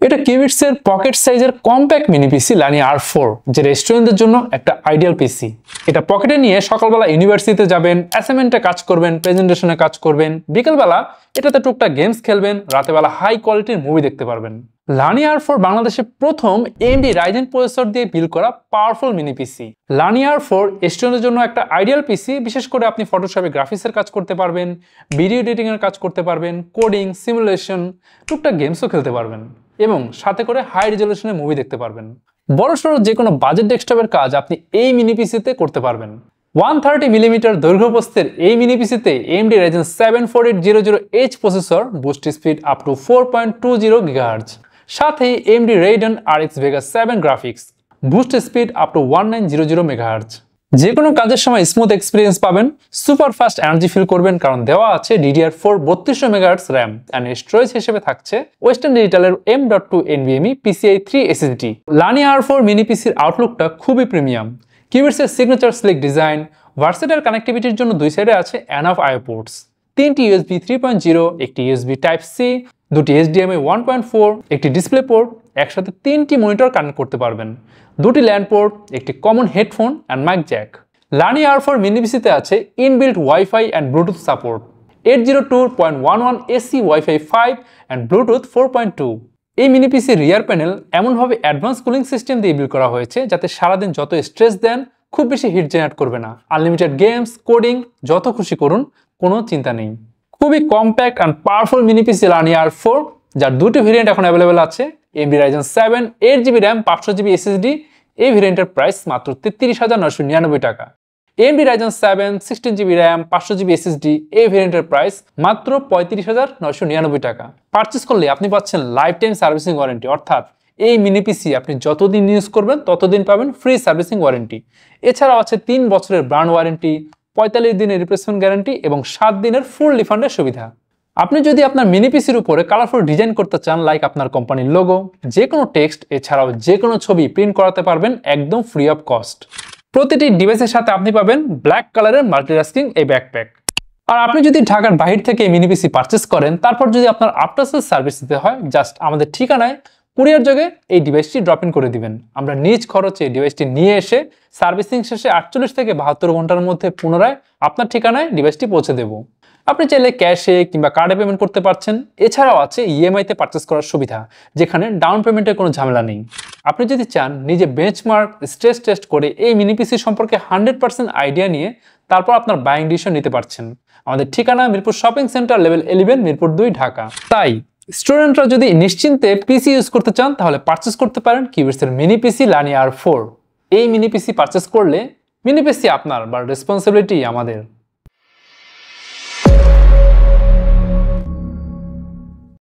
এটা কিউবিটসের পকেট সাইজের compact mini PC লানিয়া R4, যে রেস্টুরেন্টের জন্য একটা আইডিয়াল পিসি। এটা পকেটে নিয়ে সকালবেলা ইউনিভার্সিটিতে যাবেন, অ্যাসাইনমেন্টে কাজ করবেন, প্রেজেন্টেশনে কাজ করবেন, বিকেলবেলা এটাতে টুকটাক গেমস খেলবেন, রাতেবেলা হাই কোয়ালিটির মুভি দেখতে পারবেন। লানিয়া R4 বাংলাদেশে প্রথম AMD রাইজেন প্রসেসর দিয়ে বিল্ড করা পাওয়ারফুল মিনি পিসি। লানিয়া R4 স্টুডেন্টের জন্য একটা আইডিয়াল পিসি। বিশেষ করে আপনি ফটোশপে গ্রাফিক্সের কাজ করতে পারবেন, ভিডিও এডিটিং এর কাজ করতে পারবেন, কোডিং, সিমুলেশন, টুকটাক গেমসও খেলতে পারবেন এবং সাথে করে হাই রেজলিউশনে মুভি দেখতে পারবেন। বড়সড় যে কোনো বাজেট ডেস্কটপের কাজ আপনি এই মিনি পিসিতে করতে পারবেন। 130mm দৈর্ঘ্যপ্রস্থের এই মিনি পিসিতে AMD Ryzen 7 4800H processor, boost speed up to 4.20 GHz, সাথে AMD Radeon RX Vega 7 graphics, boost speed up to 1900 MHz। যে কোনো কাজের সময় স্মুথ এক্সপিরিয়েন্স পাবেন, সুপার ফাস্ট এনার্জি ফিল করবেন, কারণ দেওয়া আছে DDR4 3200 MHz RAM and storage হিসেবে থাকছে ওয়েস্টার্ন ডিজিটালের M.2 NVMe PCIe 3 SSD। লানিয়া R4 মিনি পিসির আউটলুকটা খুবই প্রিমিয়াম। কিউবিটসের সিগনেচার স্লিক ডিজাইন, ভার্সেটাইল কানেক্টিভিটির জন্য দুই সাইডে আছে এনাফ আইও পোর্টস, 3টি USB 3.0, একটি USB Type-C, দুটি HDMI 1.4, একটি ডিসপ্লে পোর্ট, একসাথে 3টি মনিটর কানেক্ট করতে পারবেন, দুটি ল্যান্ড পোর্ট, একটি common headphone and mic jack. লানিয়া R4 মিনি পিসিতে আছে inbuilt WiFi and Bluetooth support, 802.11 AC Wi-Fi 5 and Bluetooth 4.2। এই মিনি পিসির রিয়ার প্যানেল এমনভাবে অ্যাডভান্স কুলিং সিস্টেম দিয়ে বিল্ড করা হয়েছে যাতে সারাদিন যত স্ট্রেস দেন খুব বেশি হিট জেনারেট করবে না। আনলিমিটেড গেমস, কোডিং যত খুশি করুন, কোনো চিন্তা নেই। খুবই compact and powerful mini PC লানিয়া R4, যার দুটি ভেরিয়েন্ট এখন অ্যাভেলেবেল আছে। AMD Ryzen 7 8GB RAM 500GB SSD, এই ভেরিয়েন্টের প্রাইস মাত্র 33,999 টাকা। AMD Ryzen 7 16GB RAM 500GB SSD, এই ভেরিয়েন্টের প্রাইস মাত্র 35,999 টাকা। পারচেস করলে আপনি পাচ্ছেন লাইফ টাইম সার্ভিসিং ওয়ারেন্টি, অর্থাৎ এই মিনি পিসি আপনি যতদিন ইউজ করবেন ততদিন পাবেন ফ্রি সার্ভিসিং ওয়ারেন্টি। এছাড়াও আছে 3 বছরের ব্র্যান্ড ওয়ারেন্টি, 45 দিনের রিপ্লেসমেন্ট গ্যারান্টি এবং 7 দিনের ফুল রিফান্ডের সুবিধা। আপনি যদি আপনার মিনি পিসির উপরে কালারফুল ডিজাইন করতে চান, লাইক আপনার কোম্পানির লোগো, যে কোনো টেক্সট, এছাড়াও যে কোনো ছবি প্রিন্ট করাতে পারবেন একদম ফ্রি অফ কস্ট। প্রতিটি ডিভাইসের সাথে আপনি পাবেন ব্ল্যাক কালারের মাল্টিটাস্কিং এই ব্যাকপ্যাক। আর আপনি যদি ঢাকার বাহির থেকে মিনি পিসি পারচেস করেন, তারপর যদি আপনার আফটার সেল সার্ভিস দিতে হয়, জাস্ট আমাদের ঠিকানায় কুরিয়ার যোগে এই ডিভাইসটি ড্রপ ইন করে দিবেন। আমরা নিজ খরচে এই ডিভাইসটি নিয়ে এসে সার্ভিসিং শেষে 48 থেকে 72 ঘন্টার মধ্যে পুনরায় আপনার ঠিকানায় ডিভাইসটি পৌঁছে দেব। আপনি চাইলে ক্যাশে কিংবা কার্ডে পেমেন্ট করতে পারছেন। এছাড়াও আছে EMI-তে পারচেস করার সুবিধা, যেখানে ডাউন পেমেন্টের কোনো ঝামেলা নেই। আপনি যদি চান নিজে বেঞ্চমার্ক, স্ট্রেস টেস্ট করে এই মিনি পিসি সম্পর্কে 100% আইডিয়া নিয়ে তারপর আপনার বাইং ডিসিশন নিতে পারছেন। আমাদের ঠিকানা Mirpur shopping centre, level 11, Mirpur 2, Dhaka. তাই স্টুডেন্টরা যদি নিশ্চিন্তে পিসি ইউজ করতে চান, তাহলে পারচেস করতে পারেন কিউবিটসের মিনি পিসি লানিয়া R4। এই মিনি পিসি পারচেস করলে মিনি পিসি আপনার, বা রেসপন্সিবিলিটি আমাদের।